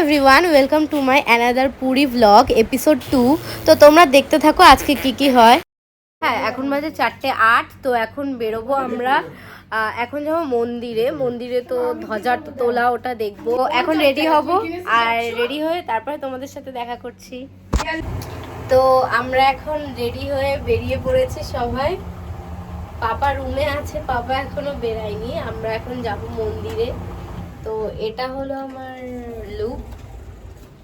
Everyone, welcome to my another Puri blog episode 2। তো তোমরা দেখতে থাকো আজকে কি হয়। হ্যাঁ, এখন বাজে 4:08। তো এখন বেরোবো আমরা। এখন যাবো মন্দিরে তো ধ্বজা তোলা, ওটা দেখবো। এখন রেডি হব, আর রেডি হয়ে তারপরে তোমাদের সাথে দেখা করছি। তো আমরা এখন রেডি হয়ে বেরিয়ে পড়েছি সবাই। পাপা রুমে আছে, পাপা এখনো বেরায়নি। আমরা এখন যাব মন্দিরে। তো এটা হলো আমার লুক,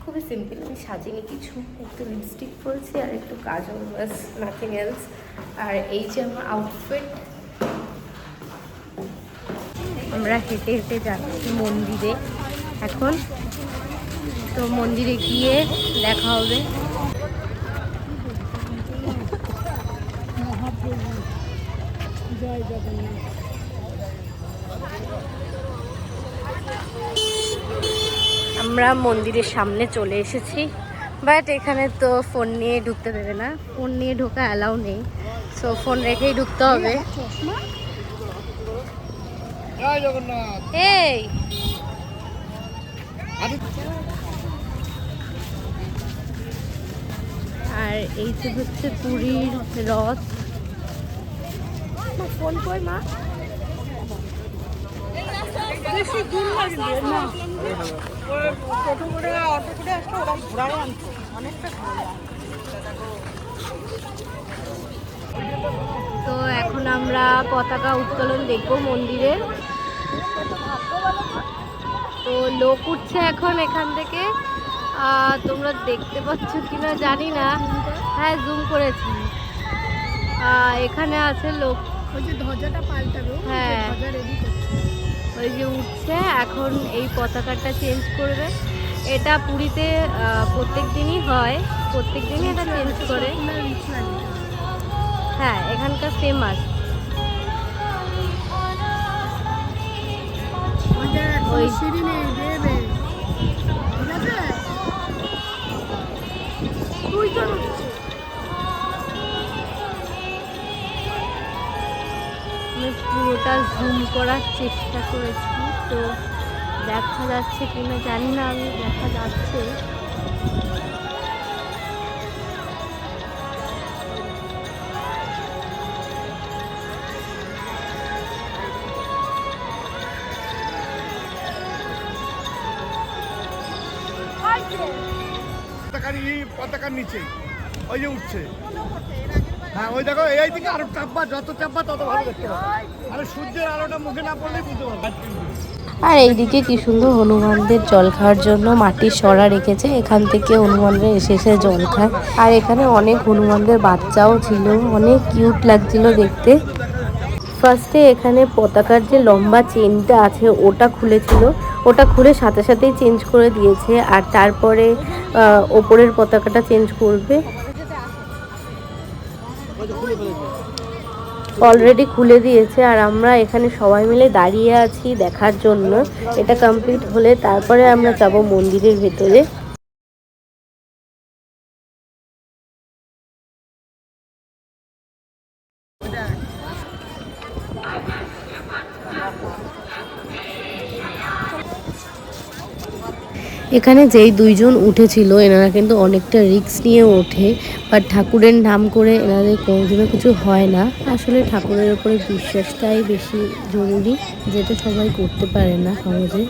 খুবই সিম্পল, আমি সাজিনি কিছু, একটু লিপস্টিক পরেছি আর একটু কাজল, বাস, নাথিং এলস। আর এই যে আমার আউটফিট। আমরা হেঁটে হেঁটে যাচ্ছি মন্দিরে এখন। তো মন্দিরে গিয়ে দেখা হবে। জয় জগন্নাথ। আমরা মন্দিরের সামনে চলে এসেছি, বাট এখানে তো ফোন নিয়ে ঢুকতে দেবে না, ফোন নিয়ে ঢোকা অ্যালাউ নেই। সো ফোন রেখেই ঢুকতে হবে। এই আর এই যে হচ্ছে পুরীর রথ। ফোন কই মা? তো এখন আমরা পতাকা উত্তোলন দেখবো মন্দিরের। তো লোক উঠছে এখন এখান থেকে। তোমরা দেখতে পাচ্ছ কিনা জানি না। হ্যাঁ, জুম করেছি। এখানে আছে লোক, ওই যে ধ্বজাটা পাল্টাবে। হ্যাঁ, ওই যে উঠছে এখন। এই পতাকাটা চেঞ্জ করবে। এটা পুরীতে প্রত্যেক দিনই হয়, প্রত্যেক দিনই এটা চেঞ্জ করে। হ্যাঁ, এখানকার ফেমাস। ওই আমি পুরোটা জুম করার চেষ্টা করেছি, তো দেখা যাচ্ছে কিনা জানি না। আমি দেখা যাচ্ছে। পতাকার নিচে ওই যে উঠছে। হ্যাঁ, ওই দেখো, এই দিকে আরো চাপবা, যত চাপবা তত ভালো দেখতে পাবে। আরে সূর্যের আলোটা মুখে না পড়লে বুঝতে পারবে। আর এইদিকে কি সুন্দর হনুমানদের জল খাওয়ার জন্য মাটির সরা রেখেছে, এখান থেকে হনুমানরা এসে এসে জল খায়। আর এখানে অনেক হনুমানদের বাচ্চাও ছিল, অনেক কিউট লাগছিল দেখতে। ফার্স্টে এখানে পতাকার যে লম্বা চেনটা আছে ওটা খুলেছিল, ওটা খুলে সাথে সাথেই চেঞ্জ করে দিয়েছে। আর তারপরে ওপরের পতাকাটা চেঞ্জ করবে। অলরেডি খুলে দিয়েছে, আর আমরা এখানে সবাই মিলে দাঁড়িয়ে আছি দেখার জন্য। এটা কমপ্লিট হলে তারপরে আমরা যাব মন্দিরের ভেতরে। এখানে যেই দুইজন উঠেছিল এনারা কিন্তু অনেকটা রিস্ক নিয়ে ওঠে, বাট ঠাকুরের নাম করে এনাদের কোনোদিনও কিছু হয় না। আসলে ঠাকুরের উপরে বিশ্বাসটাই বেশি জরুরি, যেটা সবাই করতে পারে না সহজে।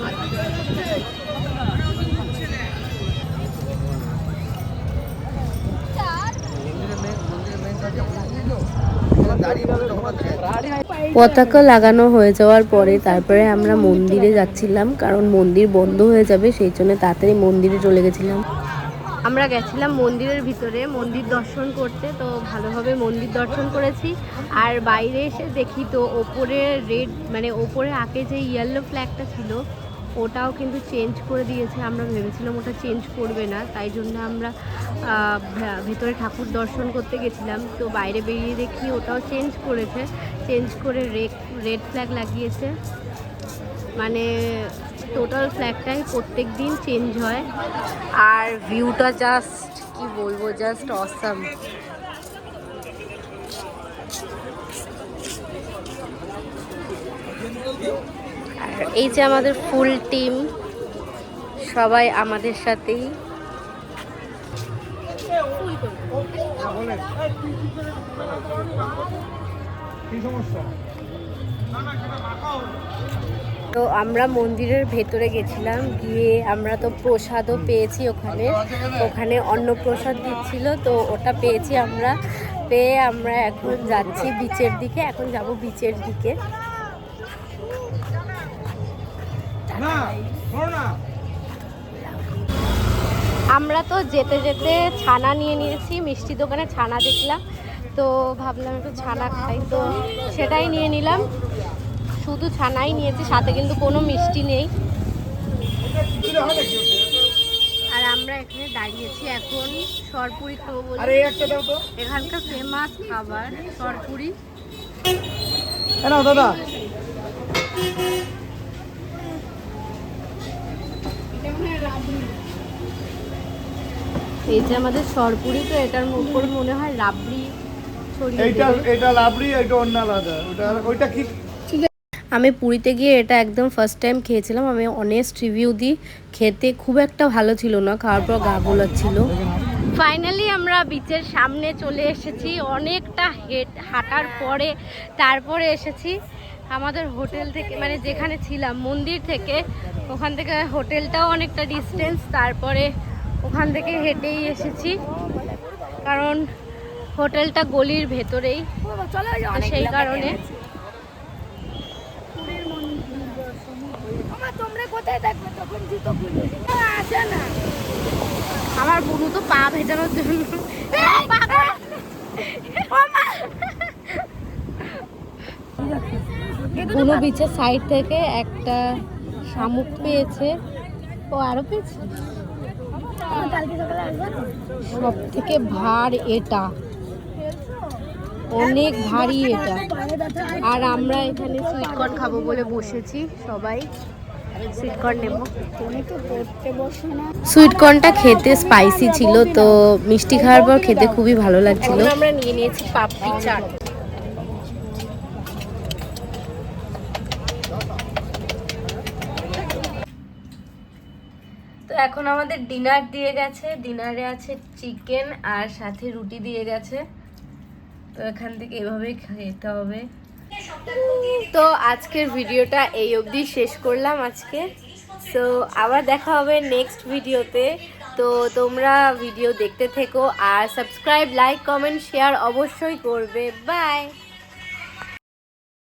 পতাকা লাগানো হয়ে যাওয়ার পরে তারপরে আমরা মন্দিরে যাচ্ছিলাম, কারণ মন্দির বন্ধ হয়ে যাবে, সেই জন্য তাড়াতাড়ি মন্দিরে চলে গেছিলাম। আমরা গেছিলাম মন্দিরের ভিতরে মন্দির দর্শন করতে, তো ভালোভাবে মন্দির দর্শন করেছি। আর বাইরে এসে দেখি তো ওপরে রেড, মানে ওপরে আগে যে ইয়েলো ফ্ল্যাগটা ছিল ওটাও কিন্তু চেঞ্জ করে দিয়েছে। আমরা ভেবেছিলাম ওটা চেঞ্জ করবে না, তাই জন্য আমরা ভেতরে ঠাকুর দর্শন করতে গেছিলাম। তো বাইরে বেরিয়ে দেখি ওটাও চেঞ্জ করেছে, চেঞ্জ করে রেড ফ্ল্যাগ লাগিয়েছে। মানে টোটাল ফ্ল্যাগটাই প্রত্যেক দিন চেঞ্জ হয়। আর ভিউটা জাস্ট কি বলবো, জাস্ট অসাম। আর এই যে আমাদের ফুল টিম সবাই আমাদের সাথেই। তো আমরা মন্দিরের ভেতরে গেছিলাম, গিয়ে আমরা তো প্রসাদও পেয়েছি ওখানে। ওখানে অন্নপ্রসাদ দিচ্ছিল, তো ওটা পেয়েছি আমরা। পেয়ে আমরা এখন যাচ্ছি বিচের দিকে। এখন যাব বিচের দিকে। আমরা তো যেতে যেতে ছানা নিয়ে নিয়েছি, মিষ্টি দোকানে ছানা দেখলাম, তো ভাবলাম একটু ছানা খাই, তো সেটাই নিয়ে নিলাম। শুধু ছানাই নিয়েছি, সাথে কিন্তু কোনো মিষ্টি নেই। আর আমরা এখানে দাঁড়িয়েছি এখন সরপুরি খাবো বলে। এখানকার ফেমাস খাবার সরপুরি। দাদা এই যে আমাদের সরপুরি, তো এটার উপর মনে হয় রাবড়ি ছড়িয়ে এইটা দেবে। এটা লাবড়ি, এটা অন্য আলাদা। ওইটা কি? আমি পুরীতে গিয়ে এটা একদম ফার্স্ট টাইম খেয়েছিলাম। আমি অনেস্ট রিভিউ দিই, খেতে খুব একটা ভালো ছিল না, খাওয়ার পর গা গোলাচ্ছিল। ফাইনালি আমরা বিচের সামনে চলে এসেছি। অনেকটা হাঁটার পরে তারপরে এসেছি আমাদের হোটেল থেকে, মানে যেখানে ছিলাম মন্দির থেকে, ওখান থেকে হোটেলটাও অনেকটা ডিস্টেন্স। তারপরে ওখান থেকে হেঁটেই এসেছি, কারণ হোটেলটা গলির ভেতরেই, সেই কারণে। আমার বুনু তো পা ভেজানোর জন্য বুনু বিচের সাইড থেকে একটা শামুক পেয়েছে। ও আরো পেয়েছে। সব থেকে ভার এটা, অনেক ভারী এটা। আর আমরা এখানে সুইটকর্ন খাবো বলে বসেছি সবাই। সুইটকর্ন নেব। সুইটকর্নটা খেতে স্পাইসি ছিল, তো মিষ্টি খাওয়ার পর খেতে খুবই ভালো লাগছিল। আমরা নিয়ে নিয়েছি পাপড়ি চাট। তো এখন আমাদের ডিনার দিয়ে গেছে। ডিনারে আছে চিকেন আর সাথে রুটি দিয়ে গেছে। তো এখান থেকে এভাবেই খেতে হবে। তো আজকের ভিডিওটা এই অবধি শেষ করলাম আজকে। সো আবার দেখা হবে নেক্সট ভিডিওতে। তো তোমরা ভিডিও দেখতে থেকো আর সাবস্ক্রাইব, লাইক, কমেন্ট, শেয়ার অবশ্যই করবে। বাই।